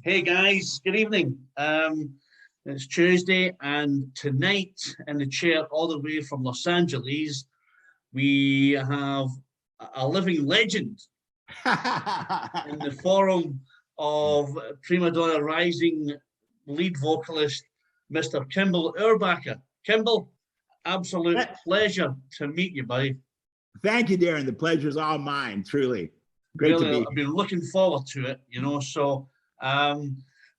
Hey guys, good evening. It's Tuesday, and tonight in the chair, all the way from Los Angeles, we have a living legend in the forum of Prima Donna Rising lead vocalist, Mr. Kimble Ouerbacker. Kimble, absolute pleasure to meet you, buddy. Thank you, Darren. The pleasure is all mine, truly. Great Really, to be I've been looking forward to it. So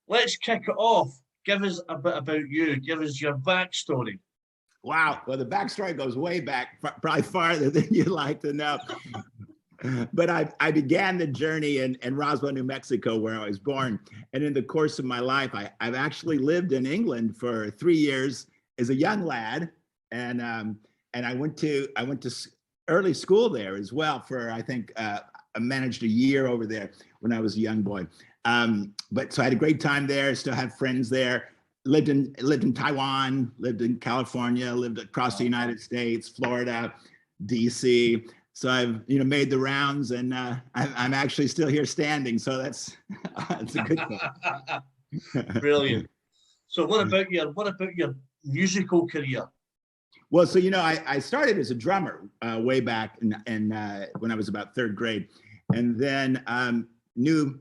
let's kick it off. Give us a bit about you. Give us your backstory. Wow. Well, the backstory goes way back, probably farther than you'd like to know. But I began the journey in Roswell, New Mexico, where I was born. And in the course of my life, I've actually lived in England for 3 years as a young lad. And I went to early school there as well for, I think, I managed a year over there when I was a young boy. But so I had a great time there, still have friends there, lived in Taiwan, lived in California, lived across the United States, Florida, DC. So I've, made the rounds, and I'm actually still here standing. So that's a good thing. Brilliant. So what about your musical career? Well, so I started as a drummer way back in when I was about third grade, and then knew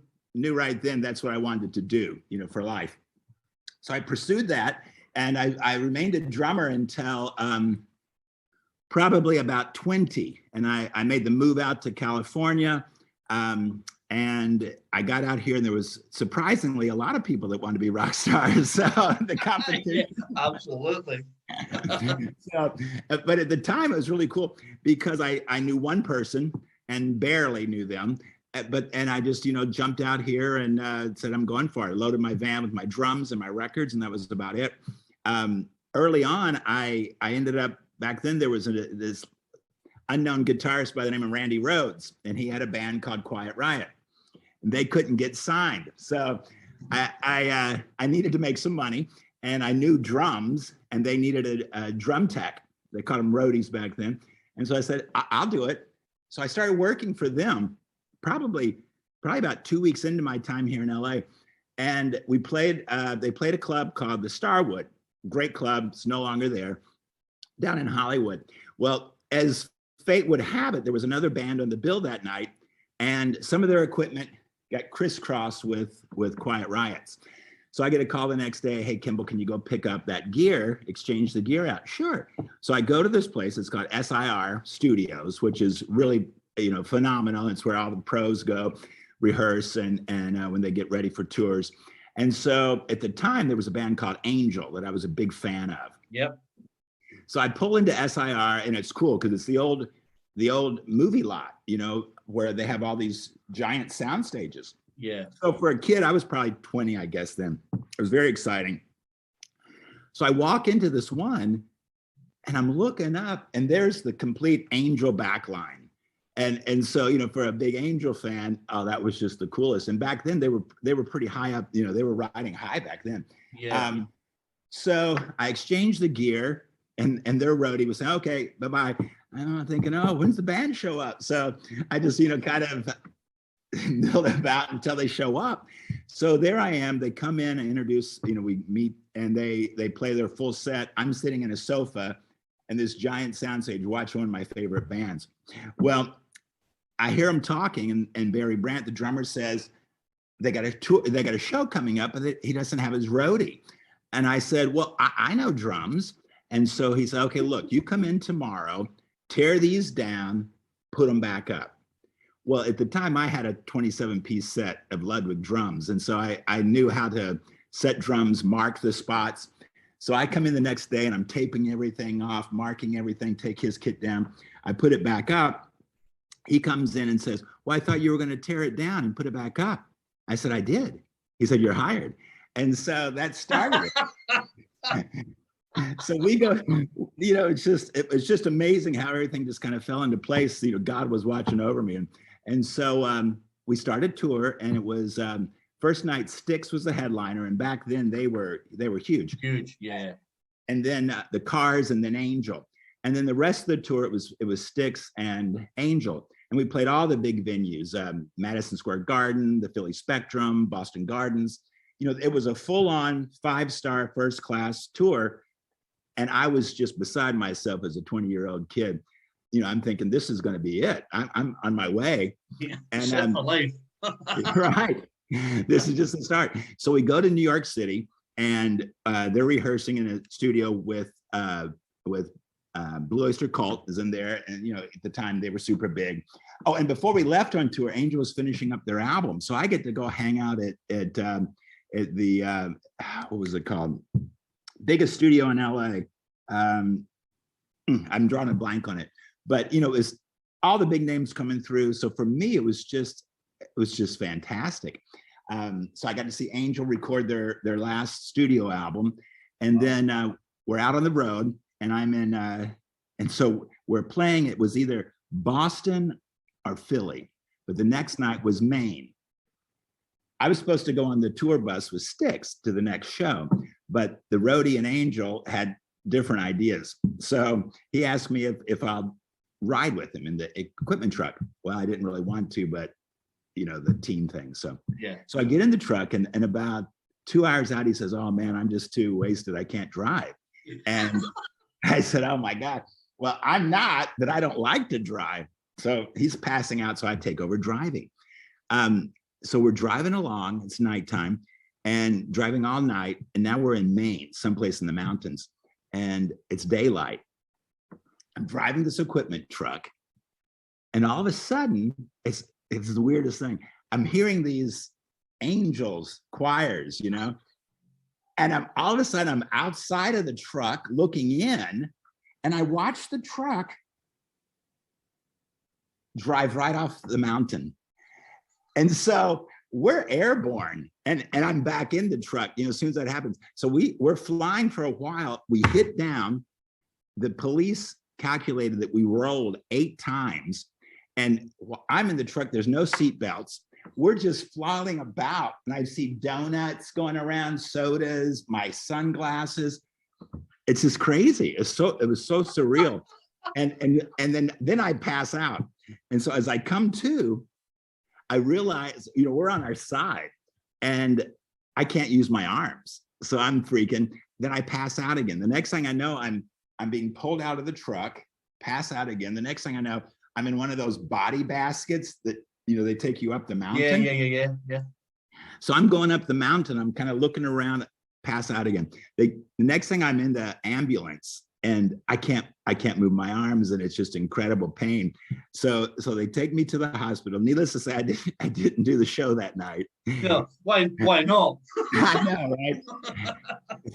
right then that's what I wanted to do, for life. So I pursued that, and I remained a drummer until probably about 20, and I made the move out to California, and I got out here, and there was surprisingly a lot of people that wanted to be rock stars. So the competition, yeah, absolutely. So, but at the time it was really cool because I knew one person and barely knew them, and I just jumped out here and said I'm going for it. I loaded my van with my drums and my records, and that was about it. Early on, I ended up, back then there was this unknown guitarist by the name of Randy Rhoads, and he had a band called Quiet Riot. They couldn't get signed, so I needed to make some money, and I knew drums, and they needed a drum tech. They called them roadies back then, and so I said I'll do it. So I started working for them, probably about 2 weeks into my time here in LA, and we played. They played a club called the Starwood, great club. It's no longer there, down in Hollywood. Well, as fate would have it, there was another band on the bill that night, and some of their equipment got crisscrossed with Quiet Riot's. So I get a call the next day, hey, Kimble, can you go pick up that gear, exchange the gear out? Sure. So I go to this place, it's called SIR Studios, which is really, phenomenal. It's where all the pros go rehearse and when they get ready for tours. And so at the time, there was a band called Angel that I was a big fan of. Yep. So I pull into SIR, and it's cool because it's the old movie lot, where they have all these giant sound stages. Yeah. So for a kid, I was probably 20, I guess then. It was very exciting. So I walk into this one, and I'm looking up, and there's the complete Angel backline. And so, for a big Angel fan, oh, that was just the coolest. And back then they were pretty high up, they were riding high back then. Yeah. So I exchanged the gear, and their roadie was saying, okay, bye-bye. I'm thinking, oh, when's the band show up? So I just, kind of milled about until they show up. So there I am. They come in and introduce, we meet, and they play their full set. I'm sitting in a sofa and this giant soundstage watching one of my favorite bands. Well, I hear them talking, and Barry Brandt, the drummer, says they got a show coming up, but he doesn't have his roadie. And I said, well, I know drums. And so he said, okay, look, you come in tomorrow, tear these down, put them back up. Well, at the time I had a 27-piece set of Ludwig drums. And so I knew how to set drums, mark the spots. So I come in the next day and I'm taping everything off, marking everything, take his kit down. I put it back up. He comes in and says, well, I thought you were going to tear it down and put it back up. I said, I did. He said, you're hired. And so that started it. So we go, it was just amazing how everything just kind of fell into place. God was watching over me. And so we started tour, and it was first night Styx was the headliner. And back then they were huge. Huge, yeah. And then the Cars, and then Angel. And then the rest of the tour, it was Styx and Angel. And we played all the big venues, Madison Square Garden, the Philly Spectrum, Boston Gardens. it was a full-on 5-star first class tour. And I was just beside myself as a 20-year-old kid. I'm thinking this is going to be it. I'm on my way. Yeah, and set for life. right. This is just the start. So we go to New York City, and they're rehearsing in a studio with Blue Oyster Cult is in there. And, at the time they were super big. Oh, and before we left on tour, Angel was finishing up their album. So I get to go hang out at the, what was it called? Biggest studio in LA. I'm drawing a blank on it, but it was all the big names coming through. So for me, it was just fantastic. So I got to see Angel record their last studio album, and then we're out on the road, and I'm in, and so we're playing. It was either Boston or Philly, but the next night was Maine. I was supposed to go on the tour bus with Styx to the next show, but the roadie and Angel had different ideas. So he asked me if I'll ride with him in the equipment truck. Well, I didn't really want to, but the team thing. So I get in the truck, and about 2 hours out, he says, "Oh man, I'm just too wasted. I can't drive." And I said, "Oh my God." Well, I'm not, but I don't like to drive. So he's passing out, so I take over driving. So we're driving along, it's nighttime, and driving all night. And now we're in Maine, someplace in the mountains, and it's daylight. I'm driving this equipment truck, and all of a sudden, it's the weirdest thing. I'm hearing these angels choirs, and all of a sudden I'm outside of the truck looking in, and I watch the truck drive right off the mountain. And so we're airborne, and I'm back in the truck, as soon as that happens. So we're flying for a while. We hit down. The police calculated that we rolled 8 times. And I'm in the truck. There's no seat belts. We're just flying about. And I see donuts going around, sodas, my sunglasses. It's just crazy. It was so surreal. And then I pass out. And so as I come to, I realize, we're on our side and I can't use my arms. So I'm freaking. Then I pass out again. The next thing I know, I'm being pulled out of the truck, pass out again. The next thing I know, I'm in one of those body baskets that, they take you up the mountain. Yeah. So I'm going up the mountain. I'm kind of looking around, pass out again. The next thing, I'm in the ambulance, and I can't move my arms, and it's just incredible pain. So they take me to the hospital. Needless to say, I didn't do the show that night. Yeah, why not? I know, right?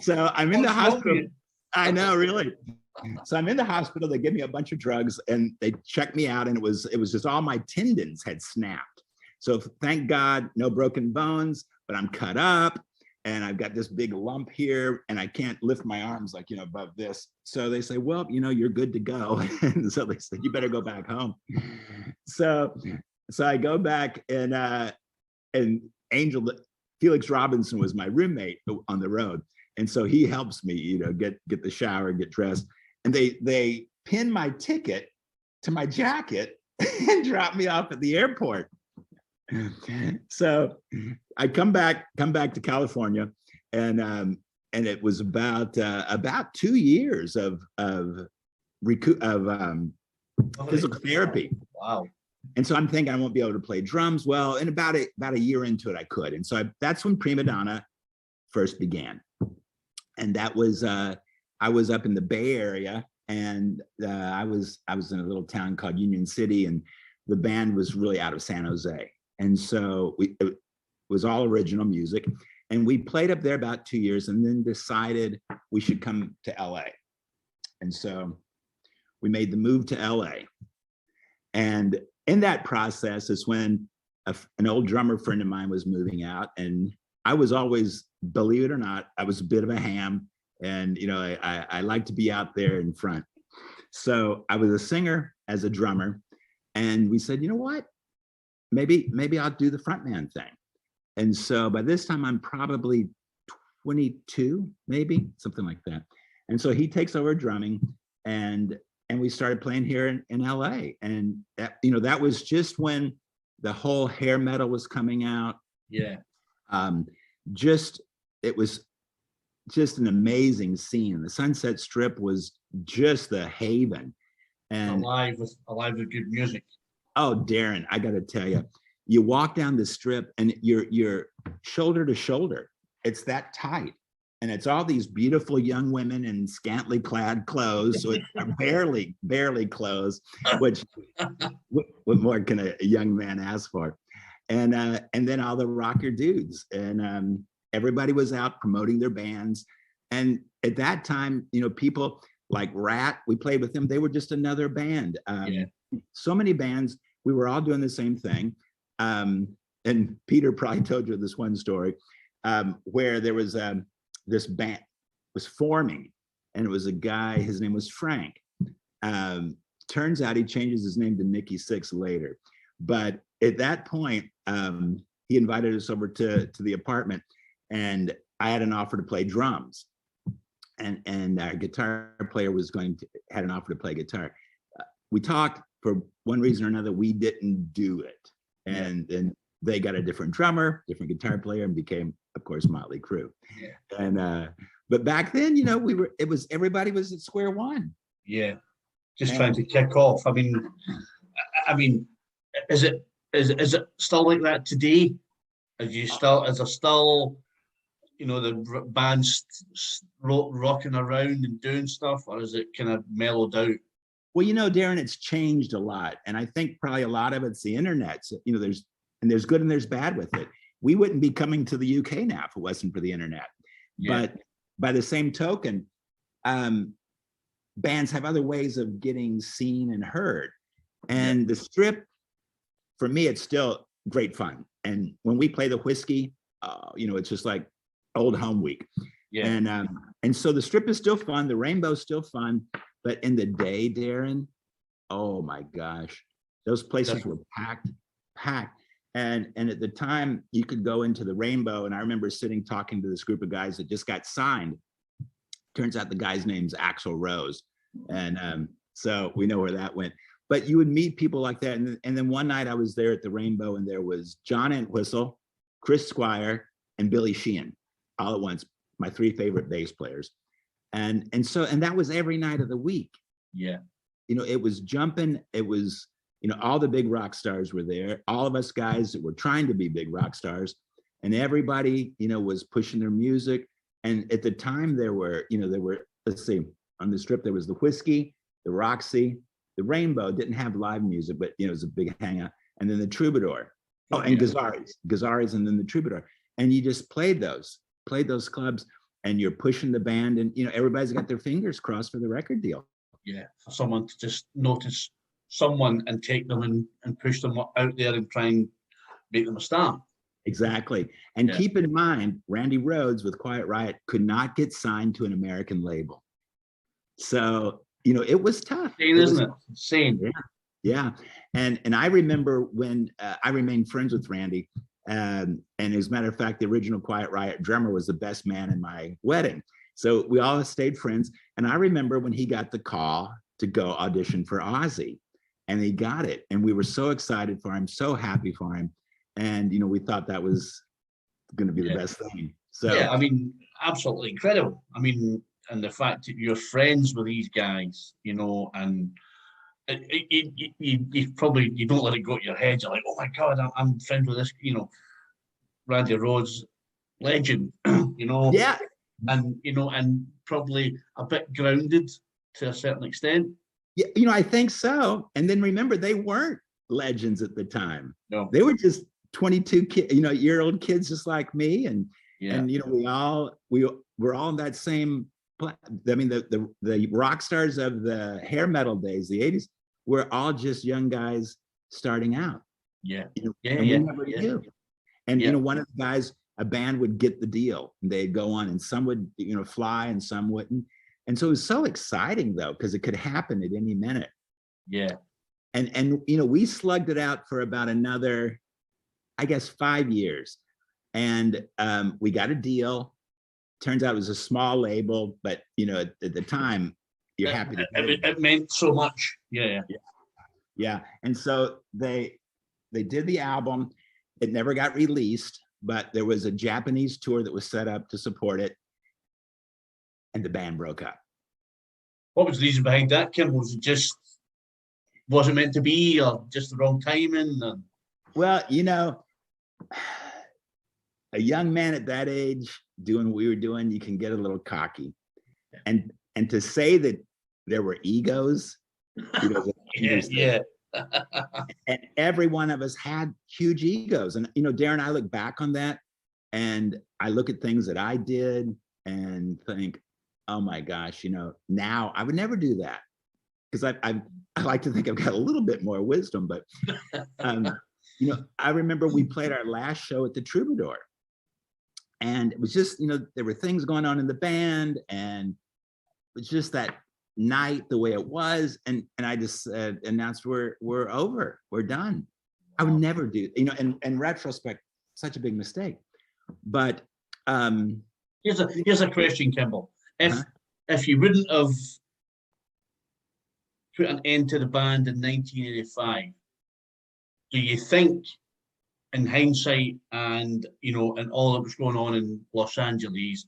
So I'm in the hospital. I know, really. So I'm in the hospital. They give me a bunch of drugs, and they check me out, and it was just all my tendons had snapped. So thank God, no broken bones, but I'm cut up, and I've got this big lump here, and I can't lift my arms above this. So they say, "Well, you're good to go." And so they said, "You better go back home." So I go back, and Angel, Felix Robinson was my roommate on the road. And so he helps me, get the shower, get dressed. And they pin my ticket to my jacket and drop me off at the airport. So I come back to California, and it was about 2 years of physical therapy. Wow. And so I'm thinking I won't be able to play drums. Well, and about a year into it, I could. And so that's when Prima Donna first began. And that was I was up in the Bay Area, and I was in a little town called Union City, and the band was really out of San Jose. And so it was all original music, and we played up there about 2 years, and then decided we should come to LA. And so we made the move to LA. And in that process is when an old drummer friend of mine was moving out, and I was always, believe it or not, I was a bit of a ham, and I like to be out there in front. So I was a singer as a drummer, and we said, you know what, maybe I'll do the frontman thing. And so by this time I'm probably 22, maybe something like that. And so he takes over drumming, and we started playing here in LA. And that was just when the whole hair metal was coming out. Yeah. just, it was just an amazing scene. The Sunset Strip was just the haven. And alive with good music. oh, Darren, I got to tell you, you walk down the strip and you're shoulder to shoulder. It's that tight. And it's all these beautiful young women in scantily clad clothes, so it's barely clothes, which what more can a young man ask for? And then all the rocker dudes, and everybody was out promoting their bands. And at that time, you know, people like Rat, we played with them. They were just another band. So many bands, we were all doing the same thing. And Peter probably told you this one story where there was this band was forming, and it was a guy, his name was Frank. Turns out he changes his name to Nikki Sixx later. But at that point, he invited us over to the apartment, and I had an offer to play drums. And our guitar player had an offer to play guitar. We talked, for one reason or another, we didn't do it. And then they got a different drummer, different guitar player, and became, of course, Motley Crue. Yeah. And but back then, you know, everybody was at square one. Yeah, just trying to kick off. I mean, is it still like that today? Is there still, you know, the band's rocking around and doing stuff, or is it kind of mellowed out? Well, you know, Darren, it's changed a lot, and I think probably a lot of it's the internet. So, you know, there's good and there's bad with it. We wouldn't be coming to the UK now if it wasn't for the internet. Yeah. But by the same token, bands have other ways of getting seen and heard. And the Strip, for me, it's still great fun. And when we play the Whiskey, you know, it's just like old home week. Yeah. And so the Strip is still fun. The Rainbow's still fun. But in the day, Darren, oh my gosh, those places were packed. And at the time, you could go into the Rainbow, and I remember sitting talking to this group of guys that just got signed. Turns out the guy's name's Axl Rose, and so we know where that went. But you would meet people like that, and then one night I was there at the Rainbow, and there was John Entwistle, Chris Squire, and Billy Sheehan, all at once. My three favorite bass players, and that was every night of the week. Yeah, you know, it was jumping. It was, you know, all the big rock stars were there. All of us guys that were trying to be big rock stars, and everybody, you know, was pushing their music. And at the time, there were, let's see, on the Strip, there was the Whiskey, the Roxy, the Rainbow didn't have live music, but, you know, it was a big hangout. And then the Troubadour. Oh, and Gazzarri's, and then the Troubadour. And you just played those clubs, and you're pushing the band, and, you know, everybody's got their fingers crossed for the record deal. Yeah, for someone to just notice someone and take them and push them out there and try and make them a star. Exactly. And keep in mind, Randy Rhoads with Quiet Riot could not get signed to an American label. So, you know, it was tough. Isn't it? Insane. Yeah. And I remember when I remained friends with Randy, and as a matter of fact, the original Quiet Riot drummer was the best man in my wedding. So we all stayed friends. And I remember when he got the call to go audition for Ozzy. And he got it. And we were so excited for him, so happy for him. And, you know, we thought that was going to be the best thing. So, yeah, I mean, absolutely incredible. I mean, and the fact that you're friends with these guys, you know, and you probably, you don't let it go to your head. You're like, oh my God, I'm friends with this, you know, Randy Rhoads, legend, you know. Yeah. And, you know, and probably a bit grounded to a certain extent. Yeah, you know, I think so. And then remember, they weren't legends at the time. No, they were just 22 year old kids, just like me. And you know, we're all in that same. I mean, the rock stars of the hair metal days, the 80s, were all just young guys starting out. Yeah, you know, we never knew. And you know, one of the guys, a band would get the deal, and they'd go on, and some would, you know, fly, and some wouldn't. And so it was so exciting, though, because it could happen at any minute. Yeah. And you know, we slugged it out for about another, I guess, 5 years. And we got a deal. Turns out it was a small label, but, you know, at the time, you're happy to get it. It meant so much. Yeah. And so they did the album. It never got released. but there was a Japanese tour that was set up to support it, and the band broke up. What was the reason behind that, Kimble? Was it just wasn't meant to be, or just the wrong timing? Or... Well, you know, a young man at that age doing what we were doing, you can get a little cocky. And to say that there were egos, you know, yeah. And every one of us had huge egos. And, you know, Darren, I look back on that and I look at things that I did and think, oh my gosh, you know, now I would never do that. Because I like to think I've got a little bit more wisdom, but, you know, I remember we played our last show at the Troubadour. And it was just, you know, there were things going on in the band, and it was just that night the way it was. And I just announced we're over, we're done. I would never do, you know, in retrospect, such a big mistake. But here's a question, Kimble. If you wouldn't have put an end to the band in 1985, do you think, in hindsight, and you know, and all that was going on in Los Angeles,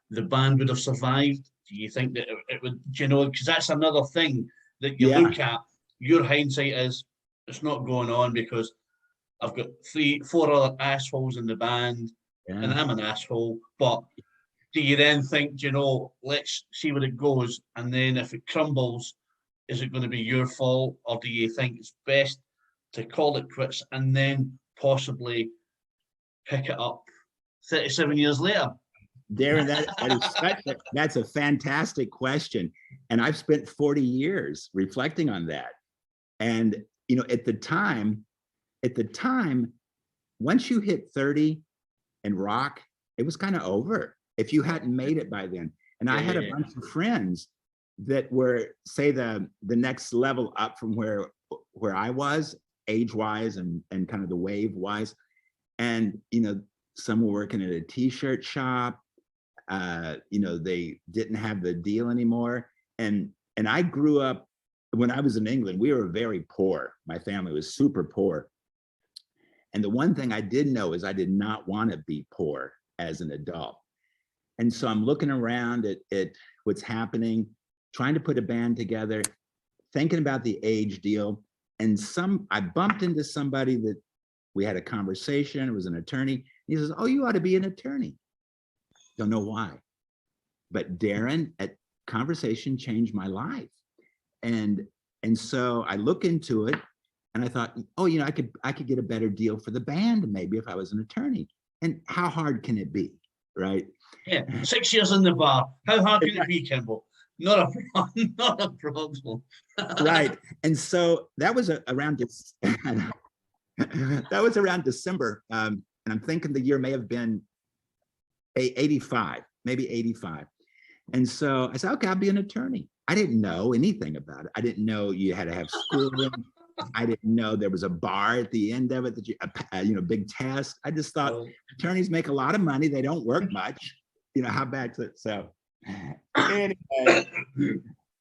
the band would have survived? Do you think that it would, you know, because that's another thing that you look at, your hindsight is, it's not going on because I've got 4 other assholes in the band, and I'm an asshole. But do you then think, you know, let's see where it goes, and then if it crumbles, is it going to be your fault, or do you think it's best to call it quits and then possibly pick it up 37 years later? Darren, that's a fantastic question. And I've spent 40 years reflecting on that. And, you know, at the time, once you hit 30 and rock, it was kind of over if you hadn't made it by then. And I had a bunch of friends that were, say, the next level up from where I was, age-wise and kind of the wave-wise. And, you know, some were working at a t-shirt shop. You know, they didn't have the deal anymore. And I grew up, when I was in England, we were very poor. My family was super poor. And the one thing I did know is I did not want to be poor as an adult. And so I'm looking around at what's happening, trying to put a band together, thinking about the age deal. And I bumped into somebody that we had a conversation. It was an attorney. He says, "Oh, you ought to be an attorney." Don't know why, but Darren, at conversation changed my life. And so I look into it and I thought, oh, you know, I could get a better deal for the band maybe if I was an attorney. And how hard can it be, right? Yeah, 6 years in the bar. How hard can it be, Kimble? Not a problem. Right. And so that was around December. And I'm thinking the year may have been 85, maybe 85. And so I said, okay, I'll be an attorney. I didn't know anything about it. I didn't know you had to have schooling. I didn't know there was a bar at the end of it that you know, big test. I just thought attorneys make a lot of money. They don't work much. You know, how bad is it? So anyway,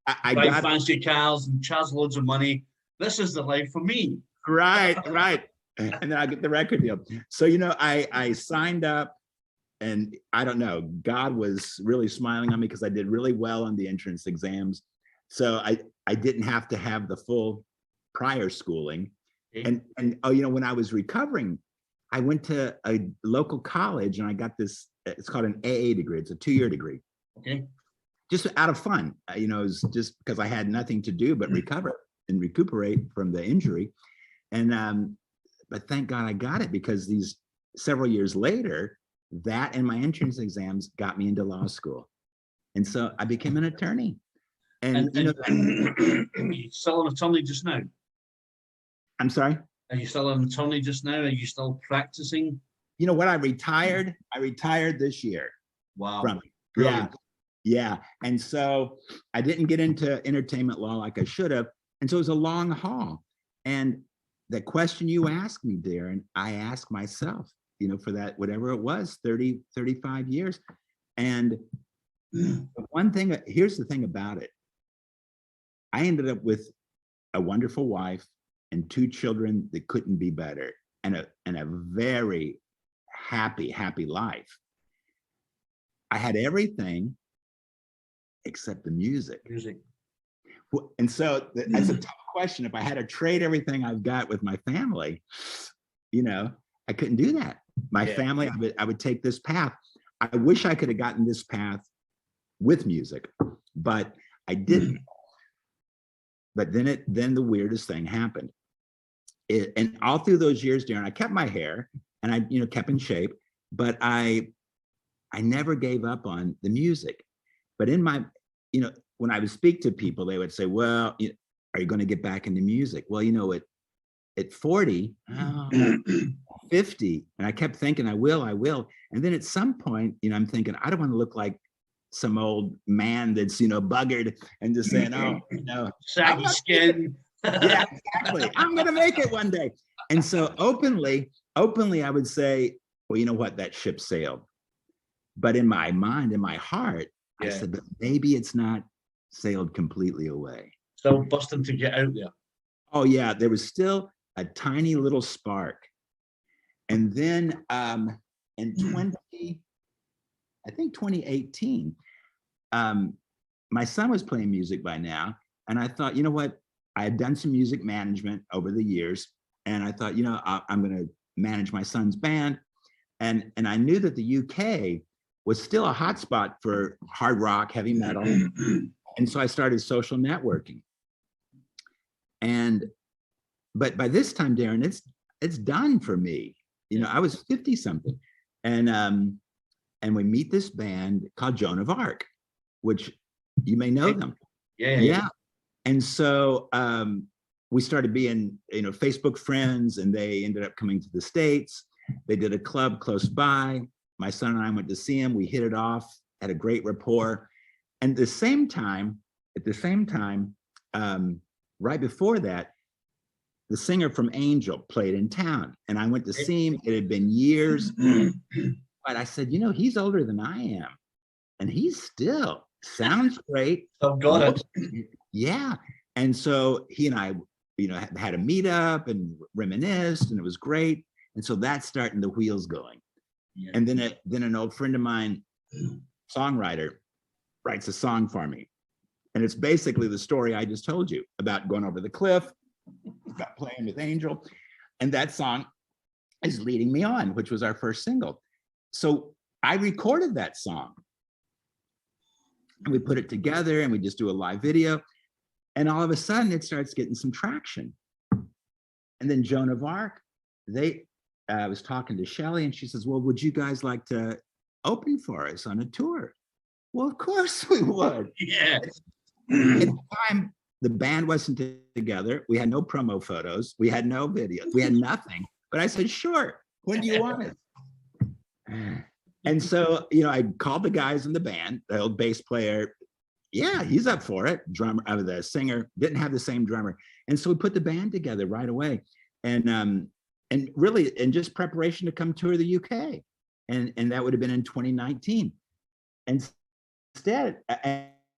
I got fancy cars and charge loads of money. This is the life for me. Right. And then I get the record deal. So, you know, I signed up, and I don't know, God was really smiling on me because I did really well on the entrance exams. So I didn't have to have the full prior schooling. And oh, you know, when I was recovering, I went to a local college and I got this, it's called an AA degree. It's a 2-year degree. Okay. Just out of fun, you know, it was just because I had nothing to do but recover and recuperate from the injury. And, but thank God I got it, because these several years later, that and my entrance exams got me into law school. And so I became an attorney. And you know, are you still an attorney just now? I'm sorry? Are you still an attorney just now? Are you still practicing? You know what? I retired this year. Wow. From it. Yeah. And so I didn't get into entertainment law like I should have. And so it was a long haul. And the question you asked me, Darren, I asked myself, you know, for that, whatever it was, 30, 35 years. And one thing, here's the thing about it. I ended up with a wonderful wife and 2 children that couldn't be better, and a very happy life. I had everything except the music. And so that's a tough question. If I had to trade everything I've got with my family, you know, I couldn't do that. My family, I would take this path. I wish I could have gotten this path with music, but I didn't. But then the weirdest thing happened. And all through those years, Darren, I kept my hair and I, you know, kept in shape, but I never gave up on the music. But in my, you know, when I would speak to people, they would say, well, are you going to get back into music? Well, you know, at 40, 50, and I kept thinking, I will. And then at some point, you know, I'm thinking, I don't want to look like some old man that's, you know, buggered and just saying, oh, you know, saggy skin. Yeah, exactly. I'm going to make it one day. And so openly, I would say, well, you know what? That ship sailed. But in my mind, in my heart, I said, but maybe it's not sailed completely away. Still busting to get out there. Oh yeah, there was still a tiny little spark. And then in 2018, my son was playing music by now. And I thought, you know what? I had done some music management over the years. And I thought, you know, I'm going to manage my son's band. And I knew that the UK was still a hotspot for hard rock, heavy metal. And so I started social networking. But by this time, Darren, it's done for me. You know, I was 50 something. And we meet this band called Joan of Arc, which you may know them. Yeah. And so we started being, you know, Facebook friends, and they ended up coming to the States. They did a club close by. My son and I went to see him. We hit it off, had a great rapport. And at the same time, right before that, the singer from Angel played in town, and I went to see him. It had been years, but I said, you know, he's older than I am, and he still sounds great. Oh, got it. Yeah. And so he and I, you know, had a meetup and reminisced, and it was great. And so that's starting the wheels going. Yeah. And then an old friend of mine, songwriter, writes a song for me. And it's basically the story I just told you about going over the cliff, about playing with Angel. And that song is Leading Me On, which was our first single. So I recorded that song. And we put it together, and we just do a live video. And all of a sudden it starts getting some traction. And then Joan of Arc, I was talking to Shelly, and she says, well, would you guys like to open for us on a tour? Well, of course we would. Yeah. At the time, the band wasn't together. We had no promo photos. We had no videos. We had nothing. But I said, sure. When do you want it? And so, you know, I called the guys in the band, the old bass player. Yeah, he's up for it. Drummer, the singer didn't have the same drummer. And so we put the band together right away. And really in just preparation to come tour the UK. And that would have been in 2019. And instead,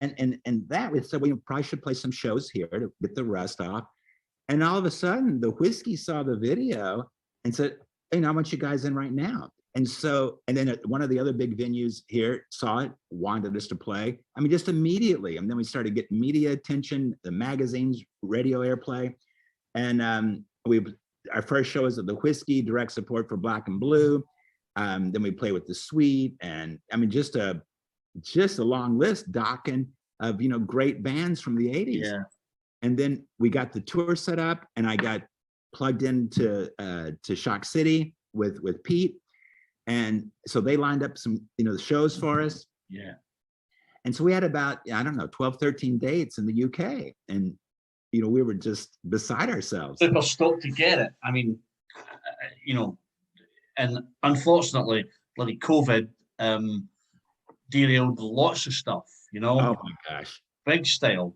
and that we said, we probably should play some shows here to get the rust off. And all of a sudden, the Whiskey saw the video and said, hey, I want you guys in right now. And so, and then one of the other big venues here saw it, wanted us to play. I mean, just immediately. And then we started getting media attention, the magazines, radio airplay. And our first show was at the Whiskey, direct support for Black and Blue. Then we play with the Sweet, and I mean, just a long list, Dokken, of, you know, great bands from the 80s. Yeah. And then we got the tour set up, and I got plugged into to Shock City with Pete. And so they lined up some, you know, shows for us. Yeah. And so we had about, I don't know, 12, 13 dates in the UK. And, you know, we were just beside ourselves. Super stoked to get it. I mean, you know, and unfortunately, bloody COVID derailed lots of stuff, you know. Oh my gosh. Big style.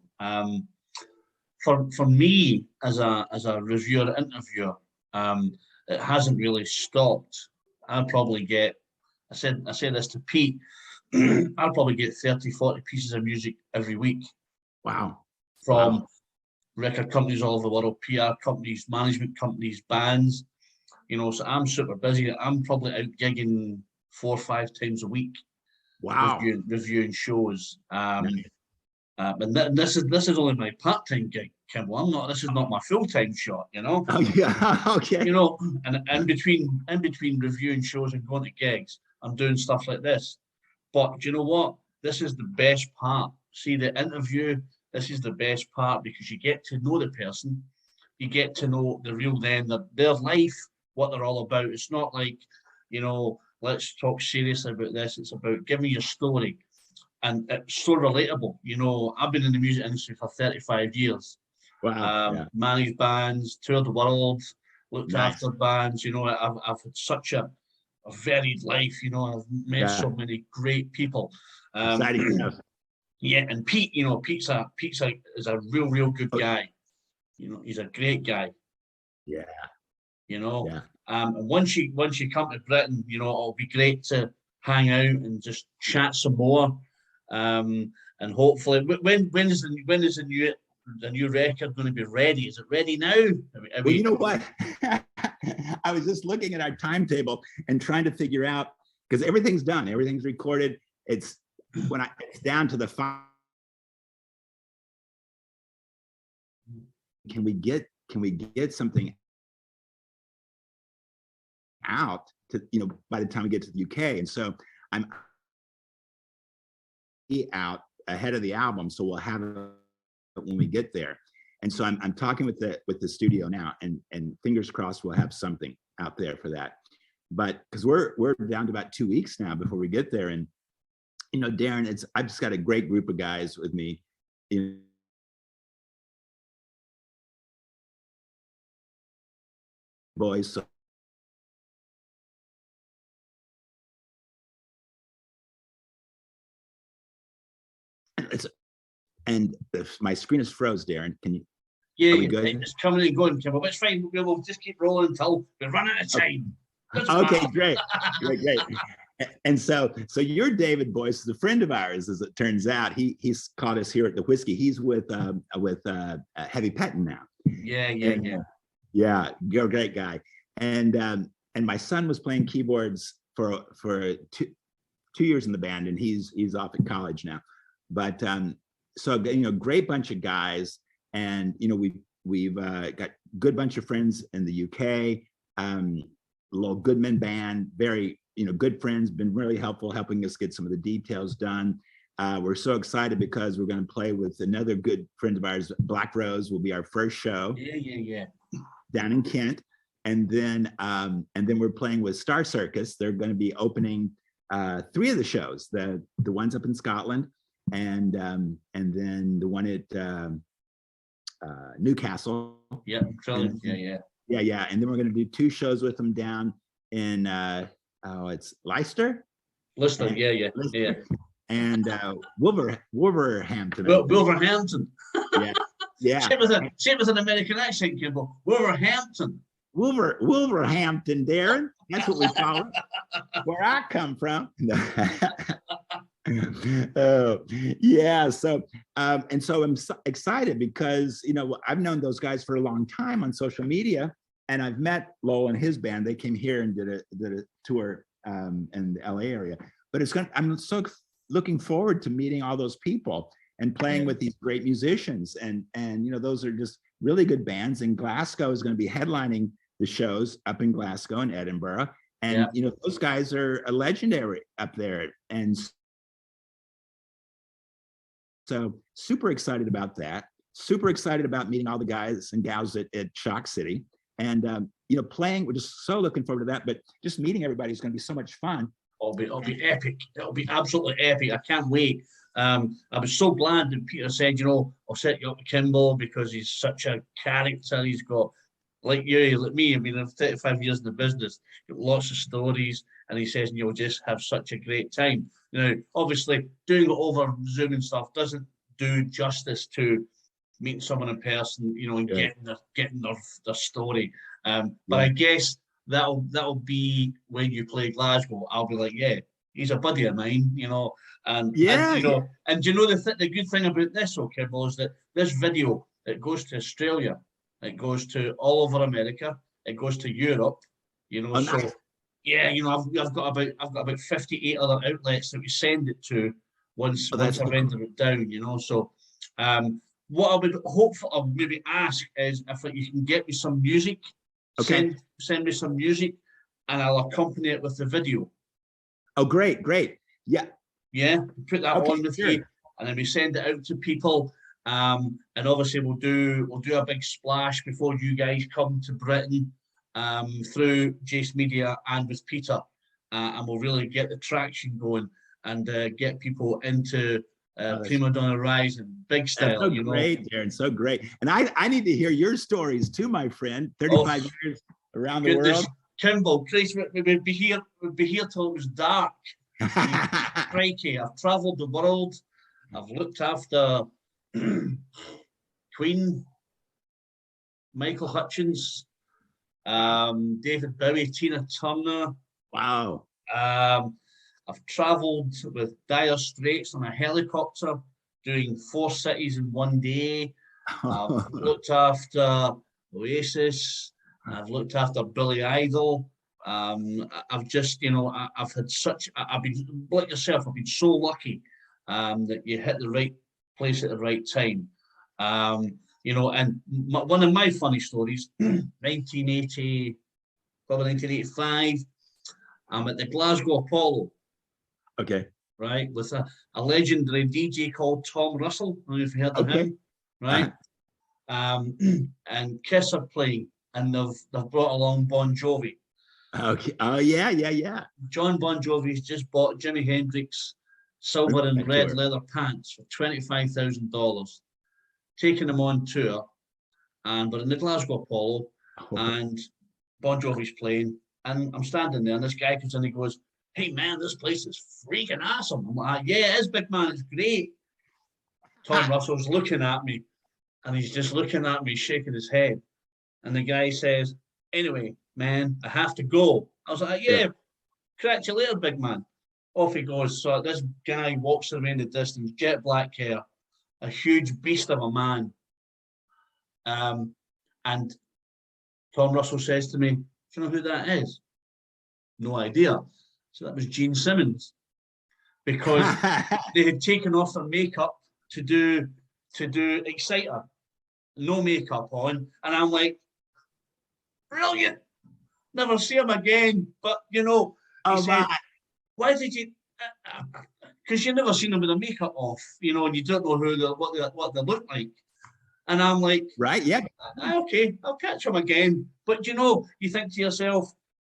For me as a reviewer, interviewer, it hasn't really stopped. I'll probably get, I said this to Pete, I'll probably get 30, 40 pieces of music every week. Wow. From record companies all over the world, PR companies, management companies, bands. you know, so I'm super busy. I'm probably out gigging 4 or 5 times a week, Wow. reviewing shows. Nice. And this is only my part-time gig, Kimble. I'm not. This is not my full-time shot. You know. Oh yeah. Okay. You know, and in between reviewing shows and going to gigs, I'm doing stuff like this. But do you know what? This is the best part. See, the interview. This is the best part because you get to know the person, you get to know the real them, their life, what they're all about. It's not like, you know, let's talk seriously about this. It's about giving your story, and it's so relatable. You know, I've been in the music industry for 35 years. Wow. Yeah. Managed bands, toured the world, looked Nice. after bands. You know, I've had such a varied life. You know, I've met Yeah. so many great people. Exciting stuff. Yeah, and Pete, you know, is a real good Oh, guy. You know, he's a great guy. yeah. You know, Yeah. and once you come to Britain, you know, it'll be great to hang out and just chat some more. And hopefully, when is the new record going to be ready? Is it ready now? Well, you know what? I was just looking at our timetable and trying to figure out, because everything's done, everything's recorded. It's down to the final. Can we get something out to, you know, by the time we get to the UK? And so I'm out ahead of the album, so we'll have it when we get there. And so I'm talking with the studio now, and fingers crossed we'll have something out there for that. But because we're down to about 2 weeks now before we get there, and you know, Darren, I've just got a great group of guys with me. Boys, so my screen is froze, Darren. Can you? Yeah, it's coming and going, Kimble. But it's fine. We'll just keep rolling until we run out of time. Okay, great. And so you're David Boyce is a friend of ours, as it turns out. He's caught us here at the Whiskey. He's with Heavy Pettin now. Yeah, great guy. And my son was playing keyboards for 2 years in the band, and he's off at college now. But so you know, great bunch of guys, and you know, we've got good bunch of friends in the UK. Little Goodman band, very, you know, good friends, been really helpful helping us get some of the details done. We're so excited because we're going to play with another good friend of ours. Black Rose will be our first show. Yeah. Down in Kent, and then we're playing with Star Circus. They're going to be opening 3 of the shows. The ones up in Scotland, and then the one at Newcastle. Yeah, brilliant. Yeah. And then we're going to do 2 shows with them down in it's Leicester. Lister, yeah. And Wolverhampton. Wolverhampton. Yeah. Same as an American accent, Kimble. Wolverhampton. Wolverhampton, Darren. That's what we call it. Where I come from. Oh, yeah. So, and so I'm so excited because, you know, I've known those guys for a long time on social media, and I've met Lowell and his band. They came here and did a tour in the LA area. But I'm so looking forward to meeting all those people and playing with these great musicians. And you know, those are just really good bands. And Glasgow is going to be headlining the shows up in Glasgow and Edinburgh. And you know, those guys are a legendary up there. And so super excited about that. Super excited about meeting all the guys and gals at Shock City. And you know, playing, we're just so looking forward to that. But just meeting everybody is going to be so much fun. It'll be epic. It'll be absolutely epic. I can't wait. I was so glad that Peter said, you know, I'll set you up with Kimble because he's such a character. He's got, like you, like me, I mean, I've 35 years in the business, got lots of stories, and he says, you'll just have such a great time. You know, obviously, doing it over Zoom and stuff doesn't do justice to meeting someone in person, you know, and getting their story. But I guess that'll be when you play Glasgow. I'll be like, yeah, he's a buddy of mine, you know. And you know, and you know the good thing about this, Kimble, is that this video, it goes to Australia, it goes to all over America, it goes to Europe, you know. Oh, So nice. yeah, you know, I've got about 58 other outlets that we send it to once Oh, that's I've so cool. rendered it down, you know. So what I would hope for, or maybe ask, is if you can get me some music, Okay. send me some music, and I'll accompany it with the video. Oh, great, great. Yeah. Yeah, put that Okay, on with sure. you, and then we send it out to people. And obviously we'll do a big splash before you guys come to Britain, through Jace Media and with Peter, and we'll really get the traction going and get people into Oh, Prima Donna Rising, big that's style, so you know. great, Darren. So great. And I need to hear your stories too, my friend. Oh, 35 years around the goodness, world. Kimble, Christ, we'd be here till it was dark. Crikey, I've travelled the world. I've looked after Queen, Michael Hutchins, David Bowie, Tina Turner. Wow. I've travelled with Dire Straits on a helicopter, doing 4 cities in one day. I've looked after Oasis. I've looked after Billy Idol. I've just, you know, I've had such. I've been like yourself. I've been so lucky that you hit the right place at the right time. You know, and one of my funny stories, 1980, probably 1985. I'm at the Glasgow Apollo, Okay. right, with a legendary DJ called Tom Russell. I don't know if you heard of Okay. him, right? And Kiss are playing, and they've brought along Bon Jovi. Okay. Oh, yeah, yeah, yeah. John Bon Jovi's just bought Jimi Hendrix silver and red Tour. leather pants for $25,000, taking them on tour, and we're in the Glasgow Apollo, Oh. and Bon Jovi's playing, and I'm standing there, and this guy comes in and he goes, "Hey man, this place is freaking awesome." I'm like, "Yeah, it is, big man. It's great." Tom Russell's looking at me, and he's just looking at me, shaking his head. And the guy says, "Anyway, man, I have to go." I was like, Yeah. "Yeah, catch you later, big man." Off he goes. So this guy walks around the distance, jet black hair, a huge beast of a man. And Tom Russell says to me, "Do you know who that is?" No idea. So that was Gene Simmons, because they had taken off their makeup to do Exciter, no makeup on, and I'm like, brilliant. Never see him again. But you know, he Oh, said, my. "Why did you?" Because you've never seen them with the makeup off, you know, and you don't know what they look like. And I'm like, Right. Yeah. okay, I'll catch him again. But you know, you think to yourself,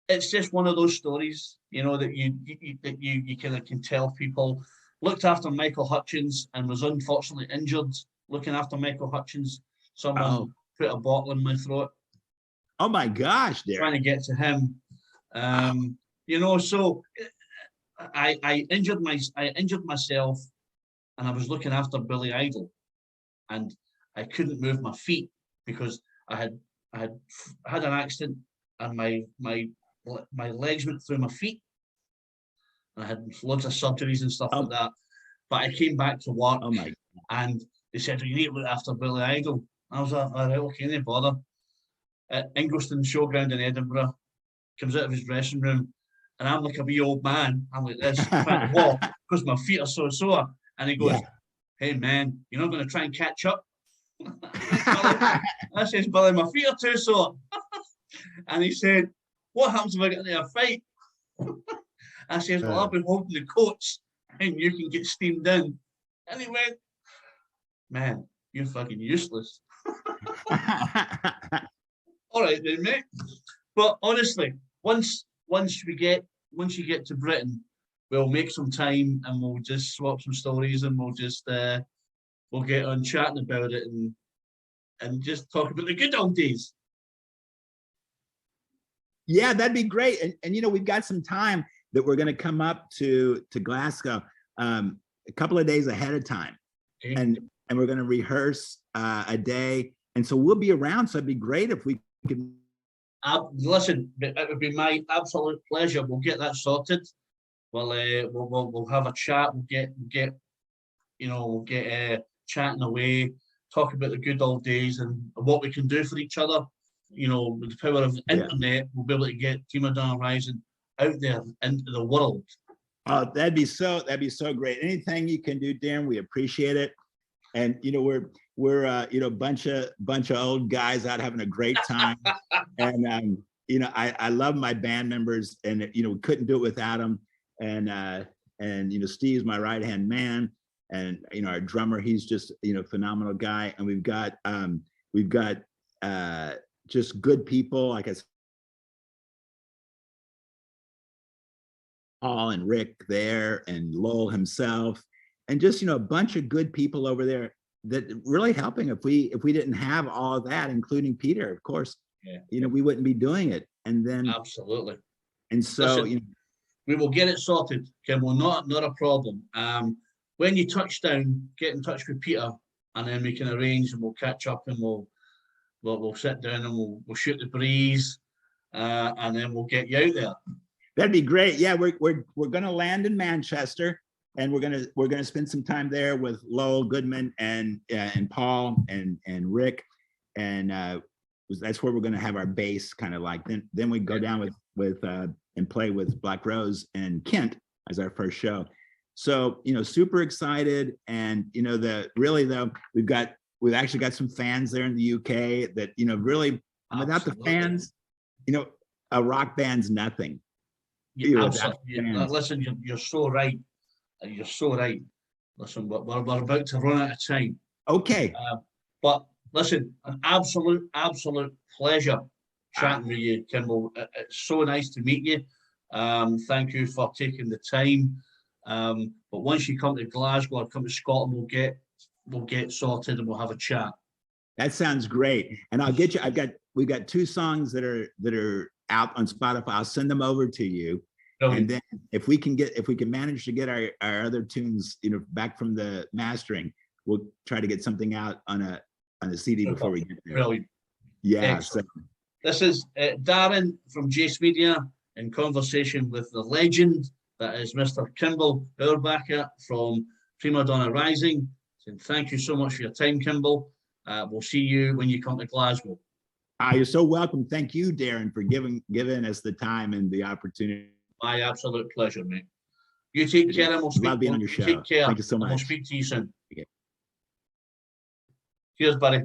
it's just one of those stories, you know, that you kind of can tell people. Looked after Michael Hutchins and was unfortunately injured looking after Michael Hutchins. Oh. Someone put a bottle in my throat Oh, my gosh, trying Darren. to get to him. Wow. You know, so I injured myself, and I was looking after Billy Idol, and I couldn't move my feet because I had an accident, and my legs went through my feet, and I had loads of surgeries and stuff like Oh, that. But I came back to work, oh, my. and they said, "You need to look after Billy Idol." I was like, "All right, okay, no bother." At Ingliston Showground in Edinburgh, comes out of his dressing room, and I'm like a wee old man. I'm like this, trying to walk because my feet are so sore. And he Yeah. goes, "Hey man, you're not going to try and catch up?" I says, "Billy, my feet are too sore." And he said, "What happens if I get into a fight?" I says, "Well, I'll be holding the coats and you can get steamed in." And he went, "Man, you're fucking useless." All right then, mate. But honestly, once you get to Britain, we'll make some time and we'll just swap some stories, and we'll get on chatting about it, and just talk about the good old days. Yeah, that'd be great. And you know, we've got some time that we're going to come up to Glasgow a couple of days ahead of time, Okay. and we're going to rehearse a day, and so we'll be around. So it'd be great if we could. Listen, it would be my absolute pleasure. We'll get that sorted. We'll have a chat. We'll get chatting away, talk about the good old days and what we can do for each other. with the power of the internet, we'll be able to get Prima Donna Rising out there into the world. Oh, that'd be so great. Anything you can do, Darren, we appreciate it. And we're a bunch of old guys out having a great time. And I love my band members, and we couldn't do it without them. And Steve's my right hand man, and our drummer, he's just phenomenal guy. And we've got just good people, like I said, Paul and Rick there, and Lowell himself, and just a bunch of good people over there that really helping. If we didn't have all of that, including Peter, of course, we wouldn't be doing it. And then absolutely. And so listen, we will get it sorted, Kimble. Not a problem. When you touch down, get in touch with Peter, and then we can arrange, and we'll catch up, and we'll sit down, and we'll shoot the breeze, and then we'll get you out there. That'd be great. Yeah, we're gonna land in Manchester, and we're gonna spend some time there with Lowell Goodman and Paul and Rick, and that's where we're gonna have our base, kind of like. Then we go down with and play with Black Rose and Kent as our first show. So super excited, and really though, we've actually got some fans there in the UK that really, without the fans, a rock band's nothing. Absolutely. Listen, you're so right. You're so right. Listen, we're about to run out of time. Okay. But listen, an absolute pleasure chatting with you, Kimble. It's so nice to meet you. Thank you for taking the time. But once you come to Glasgow or come to Scotland, we'll get sorted, and we'll have a chat. That sounds great. And I'll get you. We've got 2 songs that are out on Spotify. I'll send them over to you. Brilliant. And then if we can manage to get our other tunes, back from the mastering, we'll try to get something out on a CD before we get there. Brilliant. Yeah. So, this is Darren from Jace Media in conversation with the legend that is Mr. Kimble Ouerbacker from Prima Donna Rising. And thank you so much for your time, Kimble. We'll see you when you come to Glasgow. You're so welcome. Thank you, Darren, for giving us the time and the opportunity. My absolute pleasure, mate. You take care, and we'll speak. Love being on your show. Take care. Thank you so much. We'll speak to you soon. Okay. Cheers, buddy.